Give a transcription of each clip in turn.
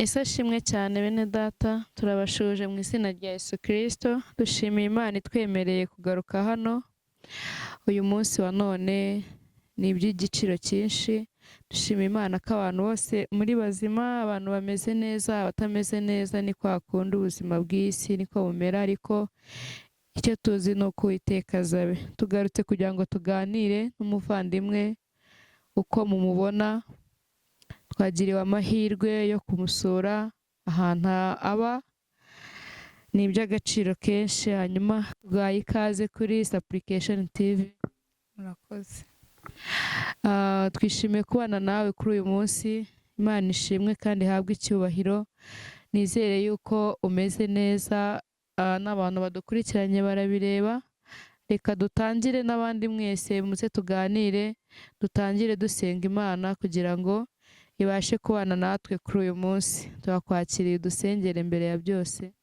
Ese ashimwe cyane bene data, turabashuje mu izina rya Yesu Kristo, dushimiye Imana itwemereye kugaruka hano. Uyu munsi wa none ni iby'igiciro cyinshi, dushimiye Imana ko abantu bose muri bazima, abantu bameze neza, abatameze neza ni kwa kundi ubuzima bw'isi niko bumera, ariko icyo tuzi ni uko Uwiteka azabe. Tugarutse kugira ngo tuganire n'umuvandimwe uko mumubona. Twagiriwe amahirwe yo kumusura ahantu aba, ni iby'agaciro kenshi. Hanyuma tugaye ikaze kuri Supplication TV. Murakoze. Twishimiye kubana nawe kuri uyu munsi. Imana ishimwe kandi ihabwe icyubahiro. Nizere yuko umeze neza, n'abantu badukurikiranye barabireba. Reka dutangire n'abandi mwese muze tuganire, dutangire dusenga Imana kugira ngo ibashe kubana natwe kuri uyu munsi. Turakwakiriye udusengere mbere ya byose.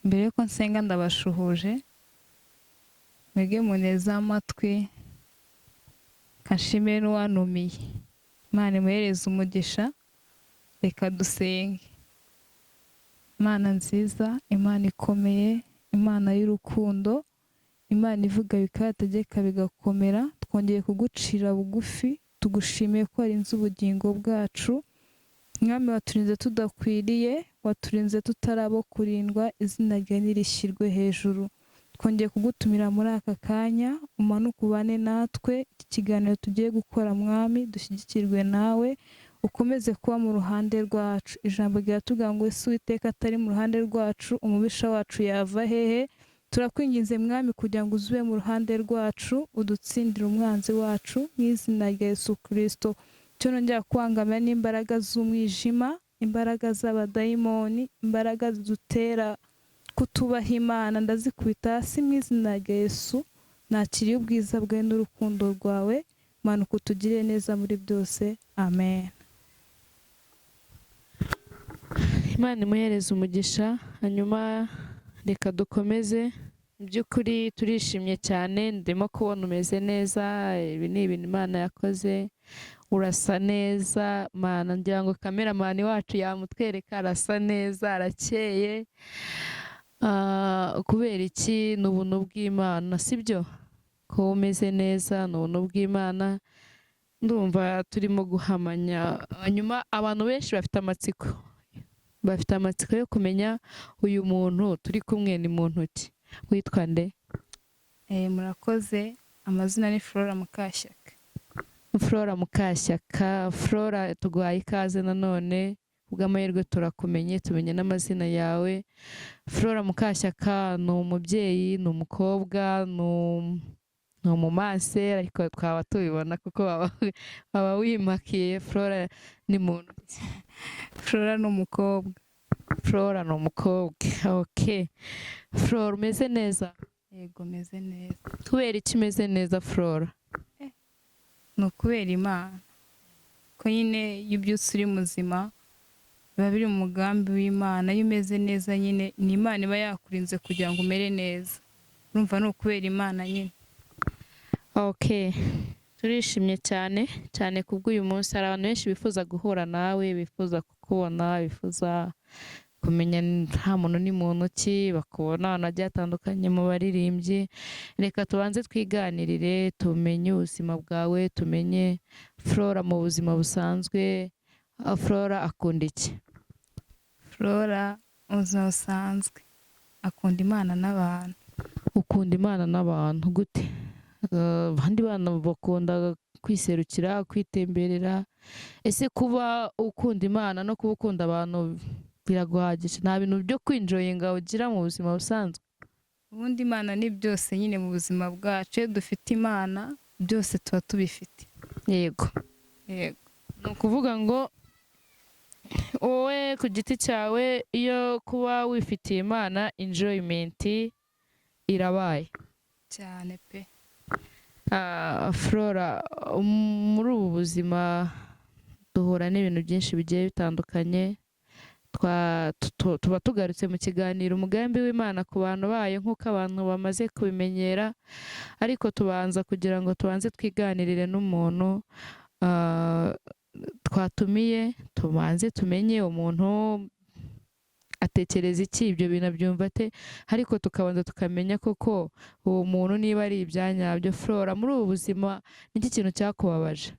Mbere yuko nsenga ndabashuhuje, mwebwe muneze amatwi, kanshimire n'uwanumiye. Imana imuhereze umugisha. Reka dusenge. Imana nziza, Imana ikomeye, Imana y'urukundo, Imana ivuga bikategeka bigakomera, twongeye kugucira bugufi, tugushimiye ko warinze ubugingo bwacu. Mwami, waturinze tudakwiriye, waturinze tutarabo kurindwa, izina ryawe nirishyirwe hejuru. Twongeye kugutumira muri aka kanya, umanuke ubane natwe. Iki kiganiro tugiye gukora Mwami, dushyigikirwe nawe, ukomeze kuba mu ruhande rwacu. Ijambo ryatubwira ngo ese Uwiteka atari mu ruhande rwacu, umubisha wacu yava hehe? Turakwinginze Mwami kugira ngo uzube mu ruhande rwacu, udutsindire umwanzi wacu mu izina rya Yesu Kristo. Cyo nongera kubangamira n'imbaraga z'umwijima, imbaraga z'abadayimoni, imbaraga zidutera kutubaha Imana, ndazikubita hasi mu izina rya Yesu. Nakiriye ubwiza bwawe n'urukundo rwawe, manuka utugire neza muri byose. Amen. Imana imuhereze umugisha. Hanyuma reka dukomeze. Mu by'ukuri turishimye cyane, ndimo kubona umeze neza. Ibi ni ibintu Imana yakoze. Urasa neza, Mana ngira ngo kameramani wacu yamutwereka, arasa neza, arakeye. Kubera iki? Ni ubuntu bw'Imana, sibyo? Ko umeze neza ni ubuntu bw'Imana. Ndumva turimo guhamanya. Hanyuma abantu benshi bafite amatsiko yo kumenya uyu muntu turi kumwe ni muntu ki? Witwa nde? Murakoze. Amazina ni Flora Mukashyaka. Flora Mukashyaka. Flora, tuguhaye ikaze nanone. Ubw'amahirwe turakumenye, tumenye n'amazina yawe. Flora Mukashyaka ni umubyeyi, ni umukobwa, ni umumansera, ariko twaba tubibona kuko baba wimakiye. Flora ni muntu ki? Flora ni umukobwa. Flora ni umukobwa. Okay. Flora, umeze neza? Yego, meze neza. Kubera iki umeze neza Flora? Ni ukubera Imana. Ko nyine iyo ubyutse uri muzima, biba biri mu mugambi w'Imana. Iyo umeze neza nyine ni Imana iba yakurinze kugira ngo umere neza. Urumva ni ukubera Imana nyine. Okay. Turishimye cyane cyane kubw'uyu munsi. Hari abantu benshi bifuza guhura nawe, bifuza kukubona, bifuza kumenya nta muntu ni muntu ki, bakubona ahantu hagiye hatandukanye mu baririmbyi. Reka tubanze twiganirire, tumenye ubuzima bwawe, tumenye Flora mu buzima busanzwe. Flora akunda iki? Flora mu buzima busanzwe akunda Imana n'abantu. Ukunda Imana n'abantu gute? Abandi bana bakunda kwiserukira, kwitemberera. Ese kuba ukunda Imana no kuba ukunda abantu biraguhagije? Nta bintu byo kwinjoyinga ugira mu buzima busanzwe? Ubundi Imana ni byose nyine mu buzima bwacu. Iyo dufite Imana byose tuba tubifite. Yego. Yego. Ni ukuvuga ngo wowe ku giti cyawe, iyo kuba wifitiye Imana, enjoyment irabaye cyane pe. Flora, muri ubu buzima duhura n'ibintu byinshi bigiye bitandukanye. Tuba tugarutse mu kiganiro umugambi w'Imana ku bantu bayo nk'uko abantu bamaze kubimenyera, ariko tubanza kugira ngo tubanze twiganirire n'umuntu ah, twatumiye tubanze tumenye umuntu atekereza iki, ibyo bintu abyumva ate, ariko tukabanza tukamenya koko uwo muntu niba ari ibyanyabyo. Flora, muri ubu buzima niki kintu cyakubabaje?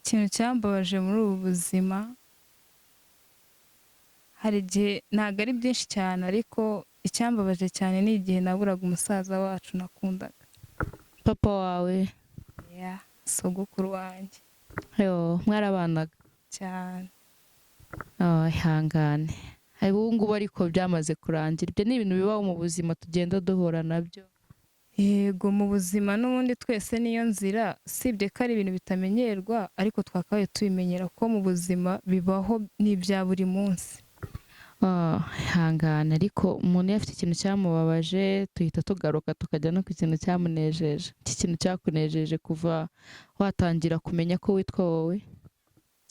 ikintu cyambabaje muri ubu buzima, hari igihe ntabwo ari byinshi cyane, ariko icyambabaje cyane ni igihe naburaga umusaza wacu nakundaga. Papa wawe? Ya, sogokuru wanjye Yo, mwarabanaga cyane. ihangane. Ubu ngubu ariko byamaze kurangira. Ibyo ni ibintu bibaho mu buzima tugenda duhura nabyo. Yego, mu buzima n'ubundi twese niyo nzira, sibye ko ari ibintu bitamenyerwa, ariko twakabaye tubimenyera ko mu buzima bibaho, ni ibya buri munsi. Ihangane, ariko umuntu iyo afite ikintu cyamubabaje tuhita tugaruka tukajya no ku kintu cyamunejeje. Iki kintu cyakunejeje kuva watangira kumenya ko witwa wowe?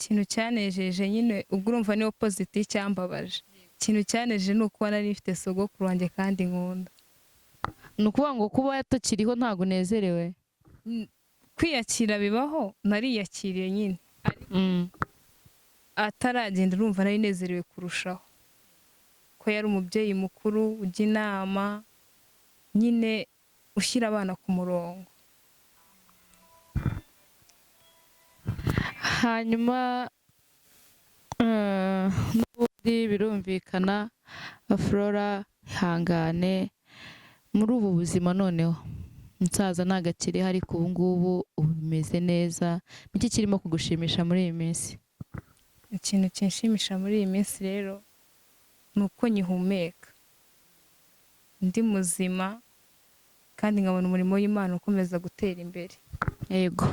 Ikintu cyanejeje nyine ubwo urumva ni opposite cyambabaje. Ikintu cyanejeje ni ukuba nari mfite sogokuru wanjye kandi nkunda. Ni ukuvuga ngo kuba yatakiriho ntabwo unezerewe? Kwiyakira bibaho, nariyakiriye nyine. Ataragenda urumva nari nezerewe kurushaho, ko yari umubyeyi mukuru ujya inama, nyine ushyira abana ku murongo. Hanyuma n'ubundi birumvikana, Flora, ihangane muri ubu buzima. Noneho umusaza ntabwo akiriho, ariko ubu ngubu bimeze neza. Niki kirimo kugushimisha muri iyi minsi? Ikintu kinshimisha muri iyi minsi rero ni uko nyihumeka, ndi muzima, kandi nkabona umurimo w'Imana ukomeza gutera imbere. Yego.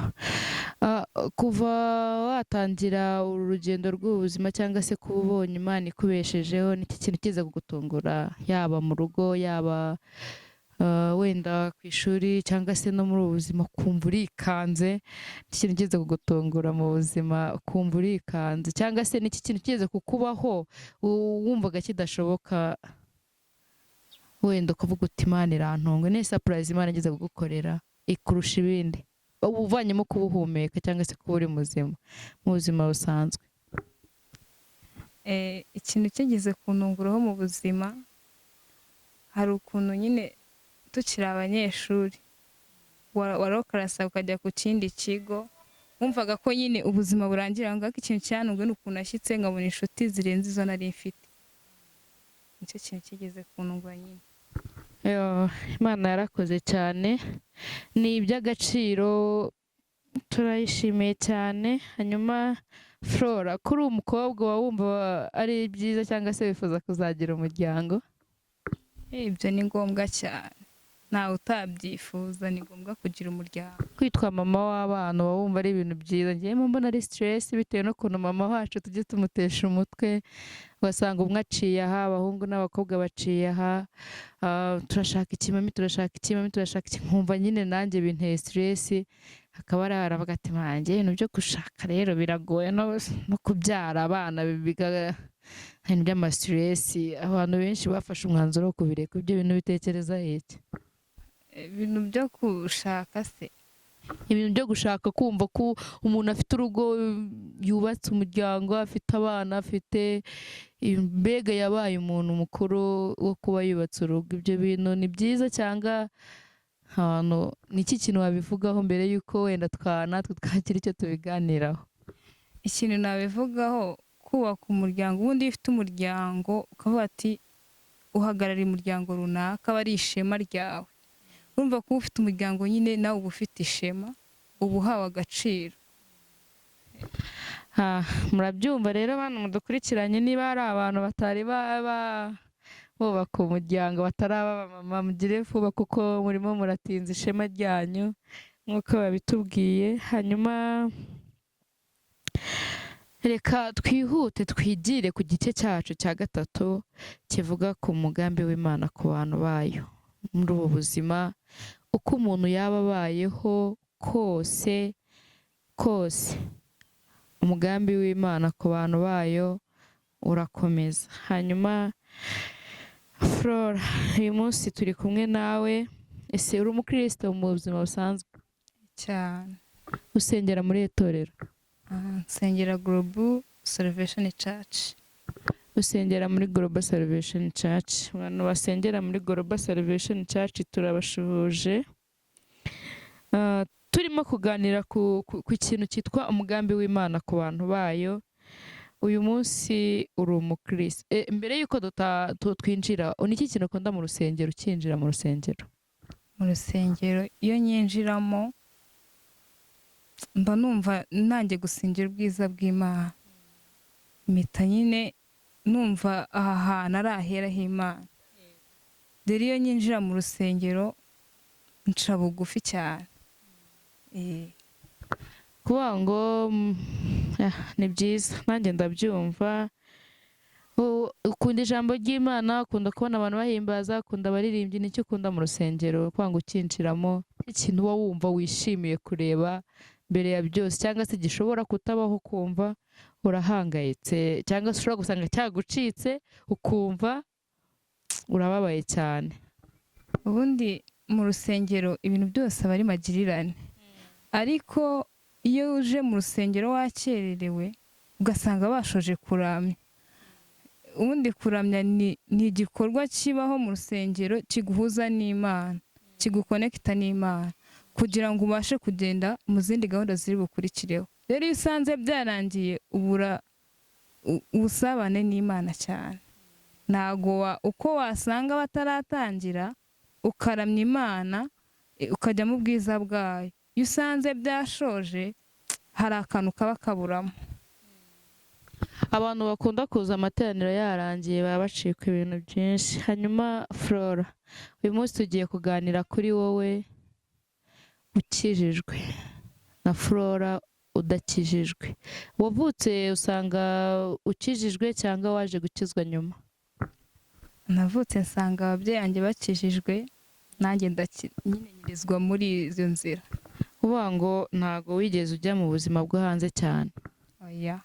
Kuva watangira uru rugendo rw'ubuzima cyangwa se kuba ubonye Imana ikubeshejeho, niki kintu kiza kugutungura, yaba mu rugo, yaba wenda ku ishuri, cyangwa se no muri ubu buzima kumva urikanze? Niki kintu kiza kugutungura mu buzima kumva urikanze, cyangwa se niki kintu kiza kukubaho wumvaga kidashoboka, wenda ukavuga uti Imana irantunga? Ni surprise Imana igeze kugukorera ikurusha ibindi, uvanyemo kuba uhumeka cyangwa se kuba uri muzima mu buzima busanzwe? Ikintu kigeze kuntunguraho mu buzima, hari ukuntu nyine tukiri abanyeshuri warokarasa ukajya ku kindi kigo, wumvaga ko nyine ubuzima burangira aho ngaho. Ikintu cyantunguye ni ukuntu nashyitse nkabona inshuti zirenze izo nari mfite. Nicyo kintu kigeze kuntungura nyine. Imana yarakoze cyane, ni iby'agaciro, turayishimiye cyane. Hanyuma Flora, kuri uwo mukobwa wumva ari byiza cyangwa se wifuza kuzagira umuryango? Ibyo ni ngombwa cyane, ntawe utabyifuza, ni ngombwa kugira umuryango. Kwitwa mama w'abana uba wumva ari ibintu byiza. Njyewe mbona ari stress bitewe n'ukuntu mama wacu tujye tumutesha umutwe, ugasanga umwe aciye aha, abahungu n'abakobwa baciye aha, turashaka ikimami, turashaka ikimami, turashaka iki. Nkumva nyine nanjye binteye stress. Hakaba ari aravuga ati manjye ibintu byo gushaka rero biragoye, no kubyara abana ibintu by'amastress. Abantu benshi bafashe umwanzuro wo kubireka. Ibyo bintu bitekereza iki? Ibintu byo gushaka se, ibintu byo gushaka, kumva ko umuntu afite urugo, yubatse umuryango, afite abana, afite mbega yabaye umuntu mukuru wo kuba yubatse urugo. Ibyo bintu ni byiza cyangwa niki kintu wabivugaho mbere y'uko wenda natwe twagira icyo tubiganiraho? Ikintu nabivugaho, kubaka umuryango. Ubundi iyo ufite umuryango ukavuga ati uhagarariye umuryango runaka, aba ari ishema ryawe. Urumva ko ufite umuryango nyine nawe uba ufite ishema, uba uhawe agaciro. Murabyumva rero abantu mudukurikiranye, niba hari abantu batari bubaka umuryango, bataraba mama, mugire vuba kuko murimo muratinza ishema ryanyu nk'uko babitubwiye. Hanyuma reka twihute twigire ku gice cyacu cya gatatu kivuga ku mugambi w'Imana ku bantu bayo muri ubu buzima. Uko umuntu yaba abayeho kose umugambi w'Imana ku bantu bayo urakomeza. Hanyuma Flora, uyu munsi turi kumwe nawe. Ese uri umukristo mu buzima busanzwe? Cyane. Usengera muri itorero? nsengera Global Salvation Church. Usengera muri Global Salvation Church. Abantu basengera muri Global Salvation Church turabashuhuje. Turimo kuganira ku kintu cyitwa umugambi w'Imana ku bantu bayo. Uyu munsi uri umukristo. Mbere yuko twinjira, niki kintu ukunda mu rusengero ukinjira mu rusengero? Mu rusengero iyo nyinjiramo mba numva nanjye gusingira ubwiza bw'Imana. Mpita nyine numva aha hantu ari ahera h'Imana. Rero iyo nyinjira mu rusengero nca bugufi cyane. Kuvuga ngo ni byiza, nanjye ndabyumva. Ukunda ijambo ry'Imana, ukunda kubona abantu bahimbaza, ukunda abaririmbyi. Nicyo ukunda mu rusengero? Kuvuga ngo ukinjiramo ikintu uba wumva wishimiye kureba mbere ya byose, cyangwa se gishobora kutabaho ukumva urahangayitse, cyangwa se ushobora gusanga cyagucitse ukumva urababaye cyane. Ubundi mu rusengero ibintu byose aba ari magirirane, ariko iyo uje mu rusengero wakererewe ugasanga bashoje kuramya. Ubundi kuramya ni igikorwa kibaho mu rusengero kiguhuza n'Imana, kigukonekita n'Imana kugira ngo ubashe kugenda mu zindi gahunda ziri bukurikireho. Rero iyo usanze byarangiye ubura ubusabane n'Imana cyane. Ntago uko wasanga bataratangira ukaramya Imana ukajya mu bwiza bwayo, iyo usanze byashoje hari akantu kaba kaburamo. Abantu bakunda kuza amateraniro yarangiye baba bacika ibintu byinshi. Hanyuma Flora, uyu munsi tugiye kuganira kuri wowe ukijijwe na Flora udakijijwe. Wavutse usanga ukijijwe cyangwa waje gukizwa nyuma? Navutse nsanga ababyeyi banjye bakijijwe, nanjye nyirizwa muri izo nzira. Kuvuga ngo ntago wigeze ujya mu buzima bwo hanze cyane? Oya,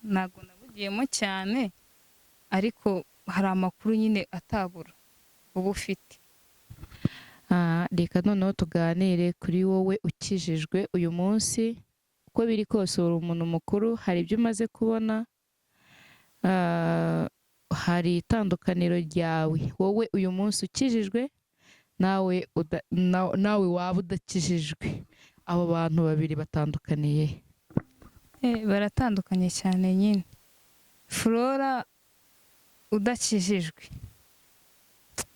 ntago nabugiyemo cyane, ariko hari amakuru nyine atabura uba ufite. Reka noneho tuganire kuri wowe ukijijwe uyu munsi. Uko biri kose uri umuntu mukuru, hari ibyo umaze kubona, hari itandukaniro ryawe. Wowe uyu munsi ukijijwe, nawe waba udakijijwe, abo bantu babiri batandukaniye? Baratandukanye cyane nyine. Flora udakijijwe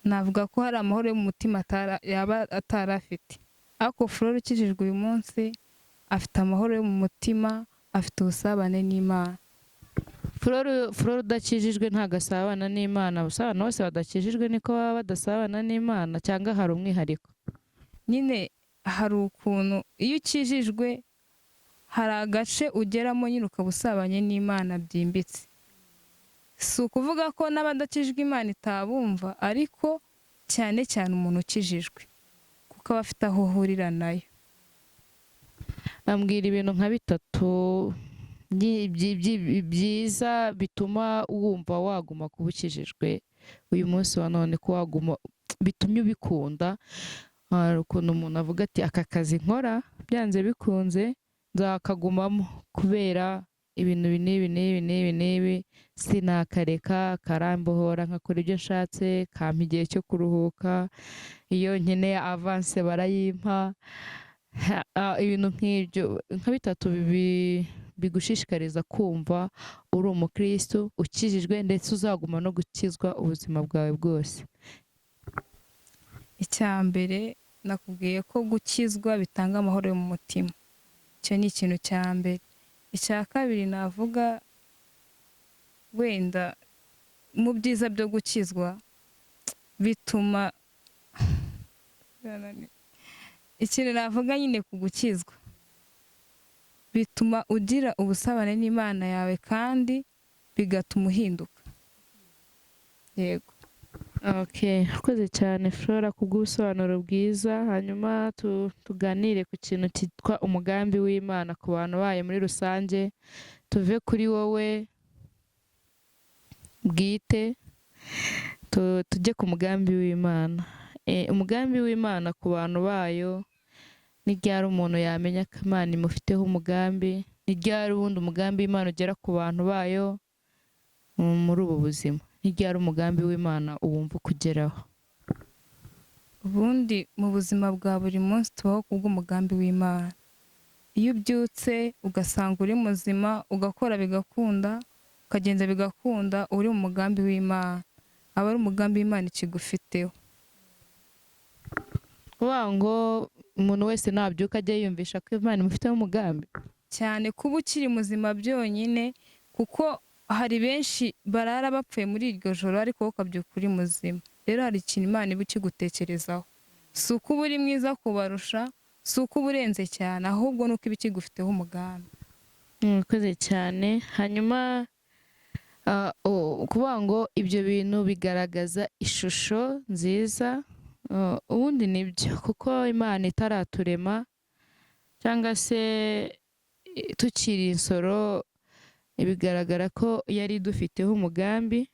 navuga ko hari amahoro yo mu mutima yaba atarafite, ariko Flora ukijijwe uyu munsi afite amahoro yo mu mutima, afite ubusabane n'Imana. Flora udakijijwe ntago asabana n'Imana. Abantu bose badakijijwe niko baba badasabana n'Imana, cyangwa hari umwihariko? Nyine hari ukuntu iyo ukijijwe hari agace ugeramo nyine ukaba usabanye n'Imana byimbitse. Si ukuvuga ko n'abadakijijwe Imana itabumva, ariko cyane cyane umuntu ukijijwe kuko aba afite aho uhurira nayo. Ambwira ibintu nka bitatu byiza bituma wumva waguma kuba ukijijwe uyu munsi wa none, ko waguma bitumye ubikunda. Hari ukuntu umuntu avuga ati aka kazi nkora byanze bikunze nzakagumamo kubera ibintu n'ibi sinakareka, karambohora nkakora ibyo nshatse, kampa igihe cyo kuruhuka, iyo nkeneye avance barayimpa. Ibintu nk'ibyo nka bitatu bigushishikariza kumva uri umukristo ukijijwe ndetse uzaguma no gukizwa ubuzima bwawe bwose. Icya mbere nakubwiye ko gukizwa bitanga amahoro yo mu mutima, icyo ni ikintu cya mbere. Icya kabiri navuga wenda mu byiza byo gukizwa bituma ikintu navuga nyine ku gukizwa bituma ugira ubusabane n'Imana yawe kandi bigatuma uhinduka. Yego. Urakoze cyane Flora kubw'ubusobanuro bwiza. Hanyuma tuganire ku kintu cyitwa umugambi w'Imana ku bantu bayo muri rusange. Tuve kuri wowe bwite tujye ku mugambi w'Imana. Umugambi w'Imana ku bantu bayo ni ryari umuntu yamenya ko Imana imufiteho umugambi, ni ryari ubundi umugambi w'Imana ugera ku bantu bayo muri ubu buzima, ni ryari umugambi w'Imana uwumva ukugeraho. ubundi mu buzima bwa buri munsi tubaho kubw'umugambi w'Imana. Iyo ubyutse ugasanga uri muzima, ugakora bigakunda, ukagenda bigakunda, uri mu mugambi w'Imana, aba ari umugambi w'Imana ikigufiteho. Kuvuga ngo umuntu wese nabyuka ajya yiyumvisha ko Imana imufiteho umugambi. Cyane kuba ukiri muzima byonyine, kuko hari benshi barara bapfuye muri iryo joro ariko wowe ukabyuka uri muzima. Rero hari ikintu Imana iba ikigutekerezaho, si uko uba uri mwiza kubarusha, si uko uba urenze cyane, ahubwo ni uko iba ikigufiteho umugambi. Murakoze cyane. Hanyuma kuvuga ngo ibyo bintu bigaragaza ishusho nziza, ubundi nibyo, kuko Imana itaraturema cyangwa se tukiri insoro, bigaragara ko yari idufiteho umugambi.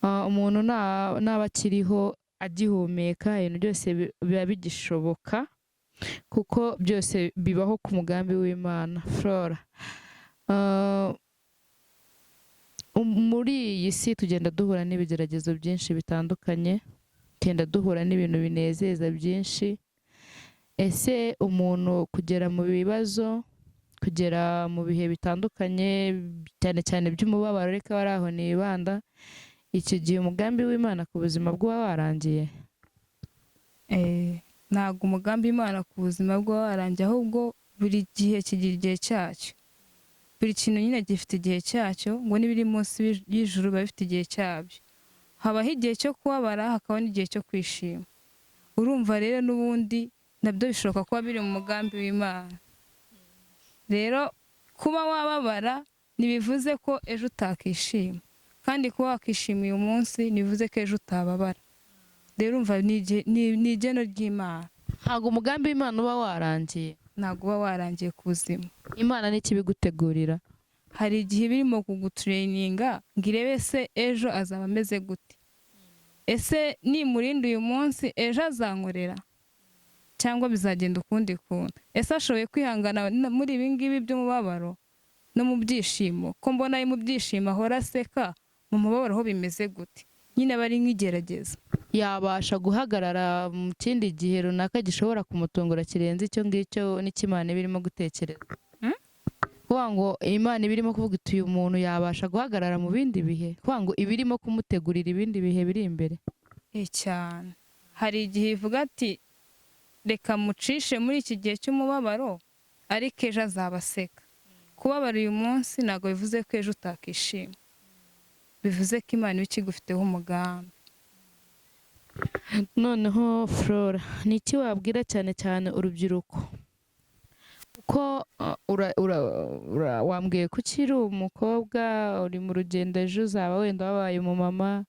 Umuntu naba akiriho agihumeka, ibintu byose biba bigishoboka, kuko byose bibaho ku mugambi w'Imana. Flora, muri iyi si tugenda duhura n'ibigeragezo byinshi bitandukanye, tugenda duhura n'ibintu binezeza byinshi. Ese umuntu kugera mu bibazo, kugera mu bihe bitandukanye, cyane cyane by'umubabaro, reka bari aho nibanda, icyo gihe umugambi w'Imana ku buzima bw'uba warangiye? Ntabwo umugambi w'Imana ku buzima bw'uba warangiye, ahubwo buri gihe kigira igihe cyacyo. Buri kintu nyine gifite igihe cyacyo, ngo n'ibiri munsi y'ijuru biba bifite igihe cyabyo. Habaho igihe cyo kubabara, hakaba n'igihe cyo kwishima. Urumva rero n'ubundi nabyo bishoboka kuba biri mu mugambi w'Imana. Rero kuba wababara ntibivuze ko ejo utakishima, kandi kuba wakishima uyu munsi ntibivuze ko ejo utababara. Rero urumva ni igeno ry'Imana. Ntabwo umugambi w'Imana uba warangiye. Ntabwo uba warangiye ku buzima. Imana ni ikibigutegurira. Hari igihe birimo kugutureyininga ngo irebe se ejo azaba ameze gute. Ese nimurinda uyu munsi ejo azankorera, cyangwa bizagenda ukundi kuntu? Ese ashoboye kwihangana muri ibi ngibi by'umubabaro no mu byishimo? Ko mbona ari mu byishimo ahora aseka, mu mubabaro ho bimeze gute? Nyine aba ari nk'igerageza. Yabasha guhagarara mu kindi gihe runaka gishobora kumutungura kirenze icyo ngicyo n'Imana iba irimo gutekereza? Kuvuga ngo Imana iba irimo kuvuga iti uyu muntu yabasha guhagarara mu bindi bihe, kuvuga ngo iba irimo kumutegurira ibindi bihe biri imbere. Cyane. Hari igihe ivuga ati reka mucishe muri iki gihe cy'umubabaro, ariko ejo azaba aseka. Kubabara uyu munsi ntabwo bivuze ko ejo utakishima, bivuze ko Imana iba ikigufiteho umugambi. Noneho Flora, ni iki wabwira cyane cyane urubyiruko? Kuko wambwiye ko ukiri umukobwa, uri mu rugendo, ejo uzaba wenda wabaye umumama,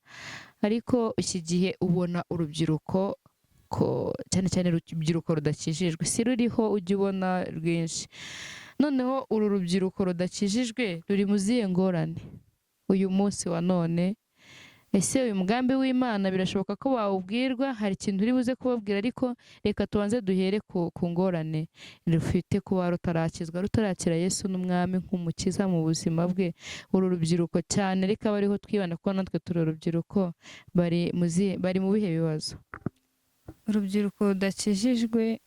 ariko iki gihe ubona urubyiruko cyane cyane urubyiruko rudakijijwe, si ruriho ujya ubona rwinshi. Noneho uru rubyiruko rudakijijwe ruri mu zihe ngorane uyu munsi wa none? Ese uyu mugambi w'Imana birashoboka ko wawubwirwa? Hari ikintu uri buze kubabwira, ariko reka tubanze duhere ku ngorane rufite kuba rutarakizwa, rutarakira Yesu n'umwami nk'umukiza mu buzima bwe. Uru rubyiruko cyane, reka bariho twibanda kuko natwe turi urubyiruko, bari mu bihe bibazo? Urubyiruko rudakijijwe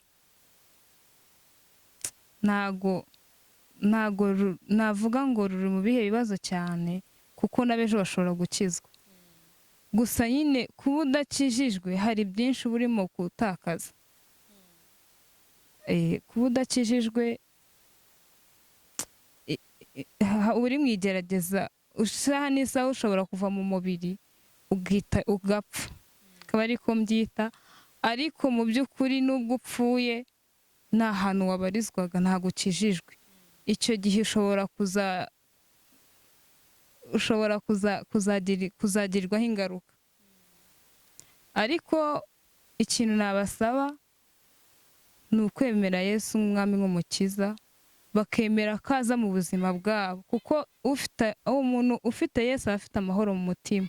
ntago navuga ngo ruri mu bihe bibazo cyane, kuko n'abejo bashobora gukizwa. Gusa nyine kuba udakijijwe hari byinshi uba urimo gutakaza. Kuba udakijijwe uri mu igerageza, isaha n'isaha ushobora kuva mu mubiri ugapfa, akaba ariko mbyita. Ariko mu by'ukuri n'ubwo upfuye nta hantu wabarizwaga, ntabwo ukijijwe. Icyo gihe ushobora kuzagirirwaho ingaruka. Ariko ikintu nabasaba ni ukwemera Yesu nk'umwami nk'umukiza, bakemera ko aza mu buzima bwabo, kuko umuntu ufite Yesu aba afite amahoro mu mutima.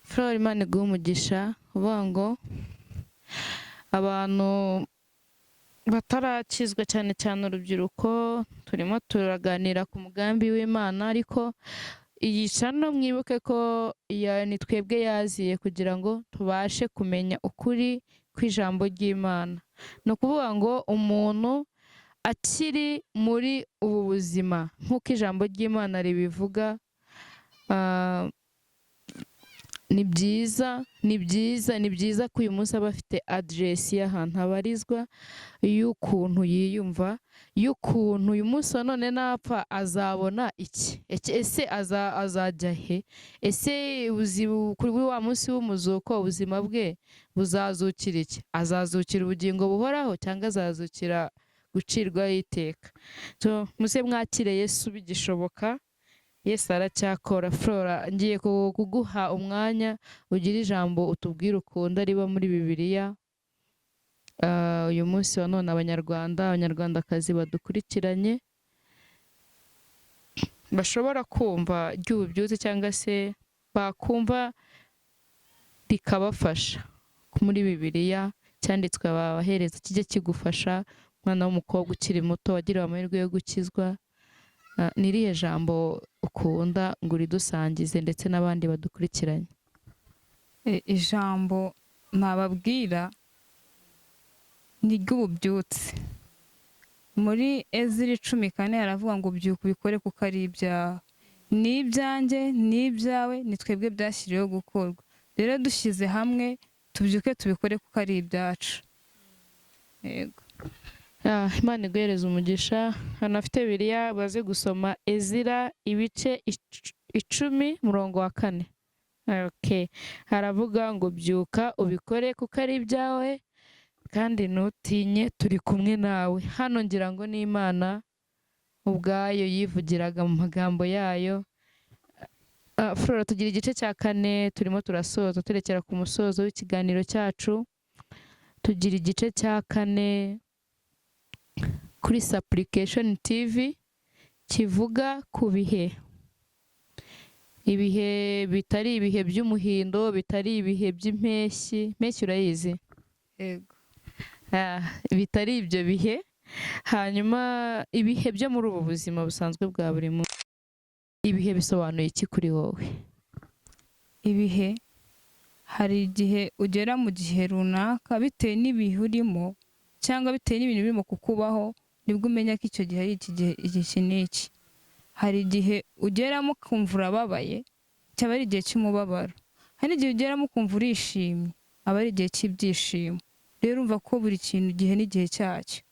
Flora, Imana iguhe umugisha. Uvuga ngo abantu batarakizwa cyane cyane urubyiruko, turimo turaganira ku mugambi w'Imana, ariko iyi cano mwibuke ko ni twebwe yaziye kugira ngo tubashe kumenya ukuri kw'ijambo ry'Imana. Ni ukuvuga ngo umuntu akiri muri ubu buzima nk'uko ijambo ry'Imana ribivuga, ni byiza ko uyu munsi aba afite aderesi y'ahantu abarizwa, y'ukuntu yiyumva, y'ukuntu uyu munsi wa none napfa azabona iki, ese azajya he, ese kuri wa munsi w'umuzuko ubuzima bwe buzazukira iki, azazukira ubugingo buhoraho cyangwa azazukira gucirwaho iteka. Muze mwakire Yesu bigishoboka, Yesu aracyakora. Flora, ngiye kuguha umwanya ugira ijambo utubwire ukunda riba muri Bibiliya. Uyu munsi wa none abanyarwandakazi badukurikiranye bashobora kumva ry'ububyutse cyangwa se bakumva rikabafasha muri Bibiliya, cyanditswe babahereza kijye kigufasha, umwana w'umukobwa ukiri muto wagiriwe amahirwe yo gukizwa. Ni irihe jambo ukunda ngo uridusangize ndetse n'abandi badukurikiranye? Ijambo nababwira ni ry'ububyutse. Muri Ezira 10:4 haravuga ngo byuka ubikore kuko ari ibyawe. Ni ibyanjye, ni ibyawe, ni twebwe byashyiriweho gukorwa. Rero dushyize hamwe tubyuke tubikore kuko ari ibyacu. Yego. Imana iguhereze umugisha. Hano afite Bibiliya baze gusoma Ezira ibice 10:4. Okay. Haravuga ngo byuka ubikore kuko ari ibyawe kandi ntutinye, turi kumwe nawe. Hano ngira ngo ni Imana ubwayo yivugiraga mu magambo yayo. Flora, tugira igice cya 4 turimo turasoza turekera ku musozo w'ikiganiro cyacu. Tugira igice cya 4 kuri Supplication TV kivuga ku bihe. Ibihe bitari ibihe by'umuhindo, bitari ibihe by'impeshyi. Impeshyi urayizi? Yego. Bitari ibyo bihe. Hanyuma ibihe byo muri ubu buzima busanzwe bwa buri munsi. Ibihe bisobanuye iki kuri wowe? Ibihe, hari igihe ugera mu gihe runaka bitewe n'ibihe urimo cyangwa bitewe n'ibintu birimo kukubaho, nibwo umenya ko icyo gihe ari iki n'iki. Hari igihe ugeramo ukumva urababaye, cyaba ari igihe cy'umubabaro. Hari igihe ugeramo ukumva urishimye, aba ari igihe cy'ibyishimo. Rero urumva ko buri kintu igihe n'igihe cyacyo.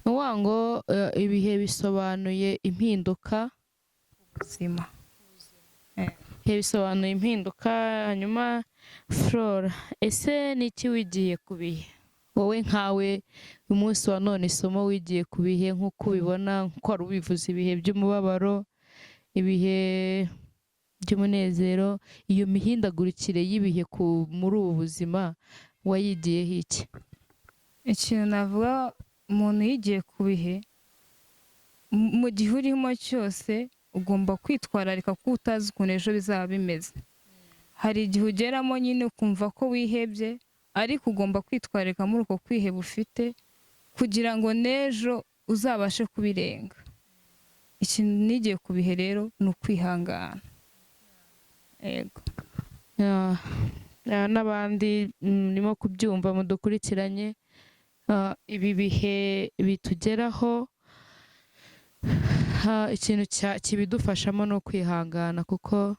Uvuga ngo ibihe bisobanuye impinduka Ubuzima. Ibihe bisobanuye impinduka. Hanyuma Flora, ese ni iki wigiye ku bihe? Wowe nkawe uyu munsi wa none isomo wigiye ku bihe nk'uko ubibona, nk'uko wari ubivuze, ibihe by'umubabaro, ibihe by'umunezero, iyo mihindagurikire y'ibihe muri ubu buzima wayigiyeho iki? Ikintu navuga umuntu yigiye ku bihe, mu gihe urimo cyose ugomba kwitwararika kuko utazi ukuntu ejo bizaba bimeze. Hari igihe ugeramo nyine ukumva ko wihebye, ariko ugomba kwitwararika muri uko kwiheba ufite kugira ngo n'ejo uzabashe kubirenga. Ikintu nigiye ku bihe rero ni ukwihangana. Yego. N'abandi ndimo kubyumva mudukurikiranye, ibi bihe bitugeraho, ikintu kibidufashamo no kwihangana kuko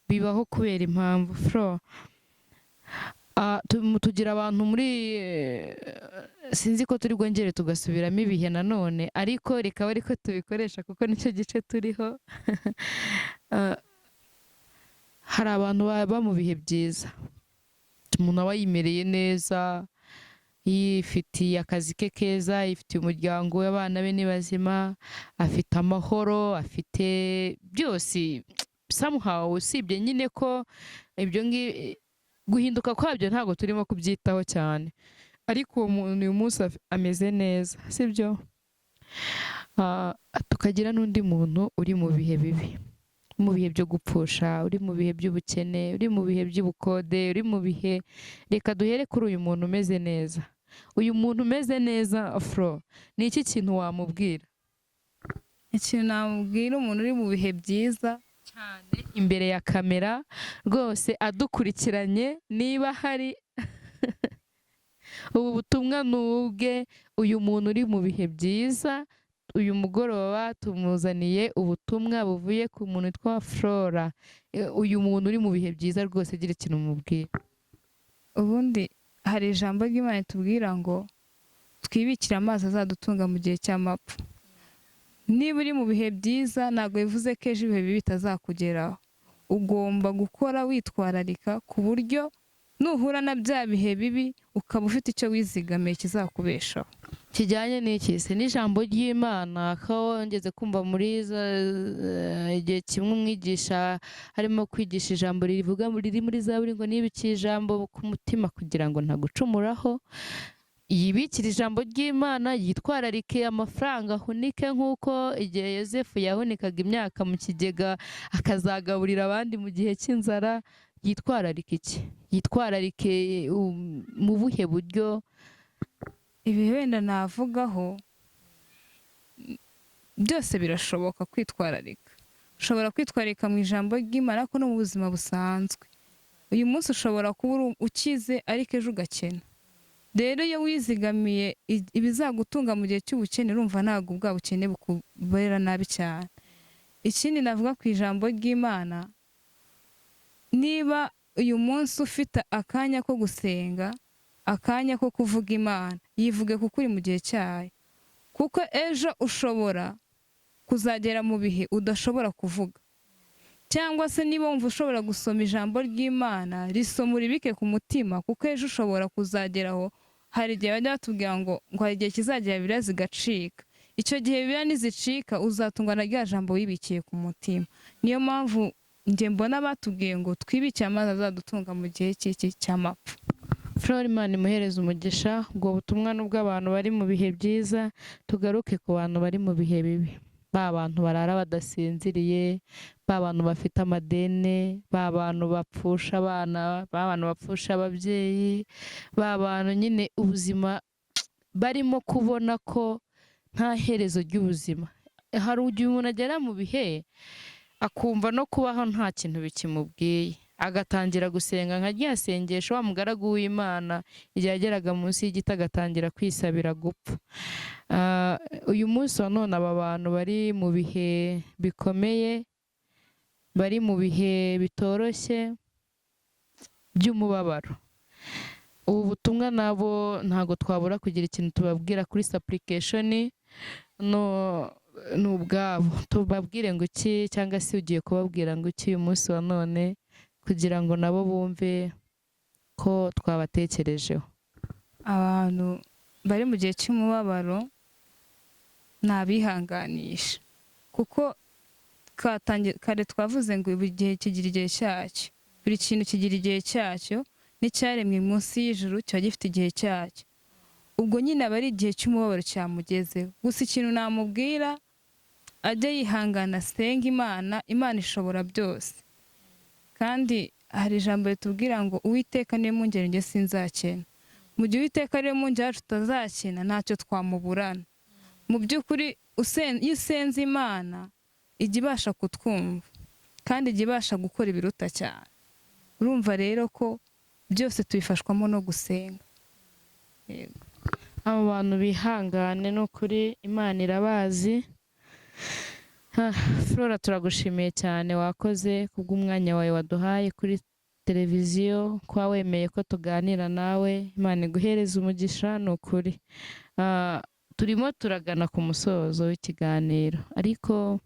bibaho kubera impamvu. Flo, tugira abantu muri sinzi ko turi bwongere tugasubiramo ibihe nanone, ariko reka ariko tubikoresha kuko nicyo gice turiho. Hari abantu baba mu bihe byiza, umuntu aba yimereye neza, yifitiye akazi ke keza, yifitiye umuryango we, abana be ni bazima, afite amahoro, afite byose somehow, usibye nyine ko ibyo guhinduka kwabyo ntabwo turimo kubyitaho cyane, ariko uwo muntu uyu munsi ameze neza, sibyo? Tukagira n'undi muntu uri mu bihe bibi. mu bihe byo gupfusha, uri mu bihe by'ubukene, uri mu bihe by'ubukode, uri mu bihe, reka duhere kuri uyu muntu umeze neza. Uyu muntu umeze neza Flo, ni iki kintu wamubwira? ikintu namubwira umuntu uri mu bihe byiza Cyane imbere ya kamera rwose adukurikiranye, niba hari ubu butumwa ni ubwe. Uyu muntu uri mu bihe byiza, uyu mugoroba tumuzaniye ubutumwa buvuye ku muntu witwa Flora. Uyu muntu uri mu bihe byiza rwose, gira ikintu umubwira. ubundi hari ijambo ry'Imana ritubwira ngo twibikire amazi azadutunga mu gihe cy'amapfa. Niba uri mu bihe byiza ntabwo bivuze ko ejo ibihe bibi bitazakugeraho. Ugomba gukora witwararika ku buryo nuhura na bya bihe bibi ukaba ufite icyo wizigamiye kizakubeshaho. Kijyanye n'iki se? N'ijambo ry'Imana, ko wongeze kumva muri igihe kimwe umwigisha harimo kwigisha ijambo rivuga riri muri Zaburi ngo nibikiye ijambo ku mutima kugira ngo ntagucumuraho. Yibikira ijambo ry'Imana, yitwararike amafaranga ahunike nk'uko igihe Yosefu yahunikaga imyaka mu kigega akazagaburira abandi mu gihe cy'inzara. Yitwararike iki? Yitwararike mu buhe buryo? Ibi wenda navugaho byose birashoboka kwitwararika. Ushobora kwitwararika mu ijambo ry'Imana ariko no mu buzima busanzwe. Uyu munsi ushobora kuba ukize ariko ejo ugakena. Rero iyo wizigamiye ibizagutunga mu gihe cy'ubukene, urumva ntabwo bwa bukene bukubera nabi cyane. Ikindi navuga ku ijambo ry'Imana, niba uyu munsi ufite akanya ko gusenga, akanya ko kuvuga Imana, yivuge kuko uri mu gihe cyayo. Kuko ejo ushobora kuzagera mu bihe udashobora kuvuga. Cyangwa se niba wumva ushobora gusoma ijambo ry'Imana, risoma uribike ku mutima, kuko ejo ushobora kuzageraho. Hari igihe bajya batubwira ngo hari igihe kizagera Bibiliya zigacika. Icyo gihe Bibiliya nizicika uzatungwa na rya jambo wibikiye ku mutima. Niyo mpamvu njye mbona batubwiye ngo twibike amazi azadutunga mu gihe cy'iki cy'amapfa. Flora, Imana imuhereze umugisha. Ubwo butumwa ni ubw'abantu bari mu bihe byiza, tugaruke ku bantu bari mu bihe bibi. Ba bantu barara badasinziriye, ba bantu bafite amadeni, ba bantu bapfusha abana, ba bantu bapfusha ababyeyi, ba bantu nyine ubuzima barimo kubona ko nta herezo ry'ubuzima. Hari igihe umuntu agera mu bihe akumva no kubaho nta kintu bikimubwiye, agatangira gusenga nka rya sengesho wa mugaragu w'Imana igihe yageraga munsi y'igiti agatangira kwisabira gupfa. Uyu munsi wa none aba bantu bari mu bihe bikomeye, bari mu bihe bitoroshye by'umubabaro, ubu butumwa nabo ntabwo twabura kugira ikintu tubabwira kuri application. Ni ubwabo, tubabwire ngo iki, cyangwa se ugiye kubabwira ngo iki uyu munsi wa none kugira ngo nabo bumve ko twabatekerejeho. Abantu bari mu gihe cy'umubabaro nabihanganisha, kuko kare twavuze ngo buri gihe kigira igihe cyacyo, buri kintu kigira igihe cyacyo, n'icyaremwe munsi y'ijuru kiba gifite igihe cyacyo. Ubwo nyine aba ari igihe cy'umubabaro cyamugezeho. Gusa ikintu namubwira, ajye yihangana, asenga Imana. Imana ishobora byose, kandi hari ijambo ritubwira ngo Uwiteka niwe mwungeri njye sinzakena. Mu gihe Uwiteka ariwe mwungeri wacu tutazakena, ntacyo twamuburana. Mu by'ukuri iyo usenze Imana ijya ibasha kutwumva kandi ijya ibasha gukora ibiruta cyane. Urumva rero ko byose tubifashwamo no gusenga. Yego, abo bantu bihangane, ni ukuri Imana irabazi. Flora, turagushimiye cyane, wakoze kubw'umwanya wawe waduhaye kuri televiziyo, kuba wemeye ko tuganira nawe. Imana iguhereze umugisha. Ni ukuri turimo turagana ku musozo w'ikiganiro, ariko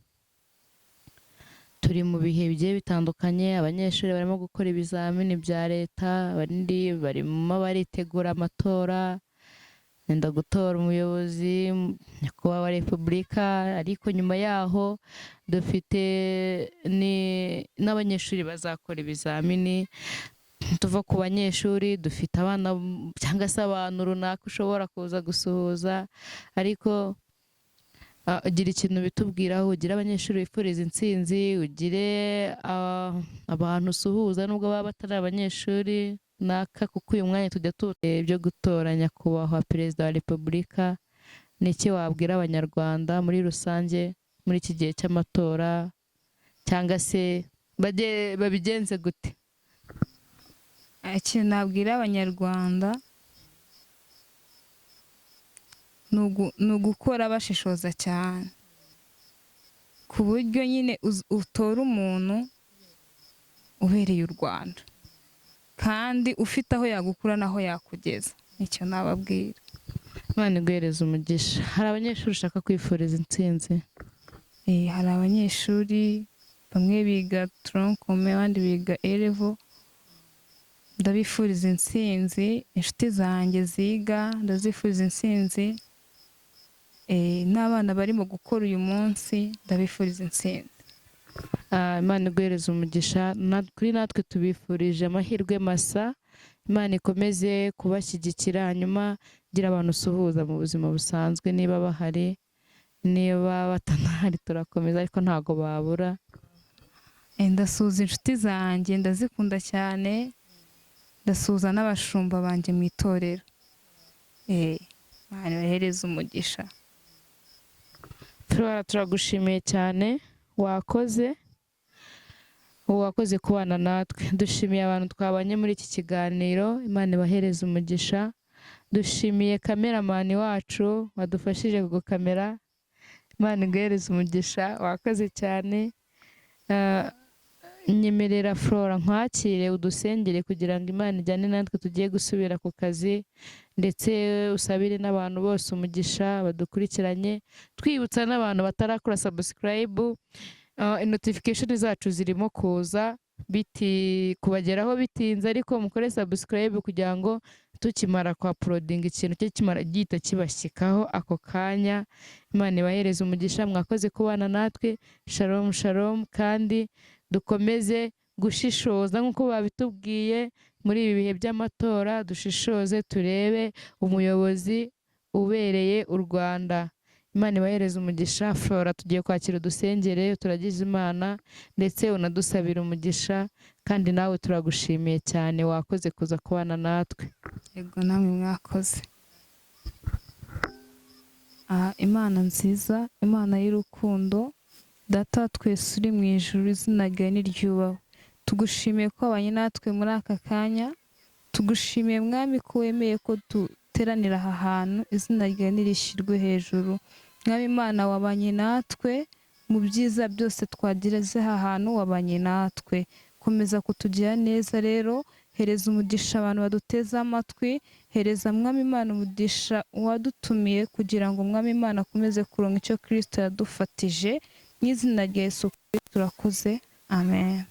turi mu bihe bigiye bitandukanye. Abanyeshuri barimo gukora ibizamini bya leta, abandi barimo baritegura amatora, wenda gutora umuyobozi nyakubahwa wa repubulika. Ariko nyuma yaho dufite n'abanyeshuri bazakora ibizamini. Tuva ku banyeshuri, dufite abana cyangwa se abantu runaka ushobora kuza gusuhuza. Ariko ugira ikintu bitubwiraho, ugire abanyeshuri wifuriza intsinzi, ugire abantu usuhuza nubwo baba batari abanyeshuri naka, kuko uyu mwanya tujya byo gutora nyakubahwa perezida wa repubulika. Ni iki wabwira abanyarwanda muri rusange muri iki gihe cy'amatora, cyangwa se babigenze gute? Ikintu nabwira abanyarwanda ni ugukora bashishoza cyane, ku buryo nyine utora umuntu ubereye u Rwanda kandi ufite aho yagukura n'aho yakugeza. Nicyo nababwira. Imana iguhereze umugisha. Hari abanyeshuri ushaka kwifuriza intsinzi? Hari abanyeshuri bamwe biga toronkome abandi biga erevo, ndabifuriza intsinzi. Inshuti zanjye ziga ndazifuriza intsinzi. N'abana barimo gukora uyu munsi ndabifuriza intsinzi. Imana iguhereze umugisha. Kuri natwe tubifurije amahirwe masa. Imana ikomeze kubashyigikira. Hanyuma gira abantu usuhuza mu buzima busanzwe, niba bahari, niba batanahari turakomeza ariko ntago babura. Ndasuhuza inshuti zanjye, ndazikunda cyane. Ndasuhuza n'abashumba banjye mu itorero. Imana ibahereze umugisha. Flora, turagushimiye cyane, wakoze kubana natwe. Dushimiye abantu twabanye muri iki kiganiro, Imana ibahereze umugisha. Dushimiye kameramani wacu wadufashije gukamera, Imana iguhereze umugisha, wakoze cyane. Nyemerera Flora nkwakire udusengere kugira ngo Imana ijyane natwe tugiye gusubira ku kazi, ndetse usabire n'abantu bose umugisha badukurikiranye, twibutsa n'abantu batarakora subscribe. Notification zacu zirimo kuza kubageraho bitinze, ariko mukore subscribe kugira ngo tukimara kwa uploading ikintu cyo gihita kibashyikaho ako kanya. Imana ibahereze umugisha. Mwakoze kubana natwe. Shalom shalom. Kandi dukomeze gushishoza nk'uko babitubwiye muri ibi bihe by'amatora. Dushishoze turebe umuyobozi ubereye u Rwanda. Imana ibahereze umugisha. Flora, tugiye kwakira udusengere, turagize Imana, ndetse unadusabira umugisha. Kandi nawe turagushimiye cyane, wakoze kuza kubana natwe. Yego, namwe mwakoze. Imana nziza, Imana y'urukundo, Data twese uri mu ijuru, izina ryawe niryubahwe. Tugushimiye ko wabanye natwe muri aka kanya. Tugushimiye Mwami ko wemeye ko duteranira aha hantu, izina ryawe nirishyirwe hejuru. Mwami Imana, wabanye natwe mu byiza byose twagireze aha hantu, wabanye natwe. Komeza kutugira neza rero. Hereza umugisha abantu baduteze amatwi. Hereza Mwami Imana umugisha wadutumiye, kugira ngo Mwami Imana akomeze kuronka icyo Kristo yadufatije. Mu izina rya Yesu Kristo turakoze. Amen.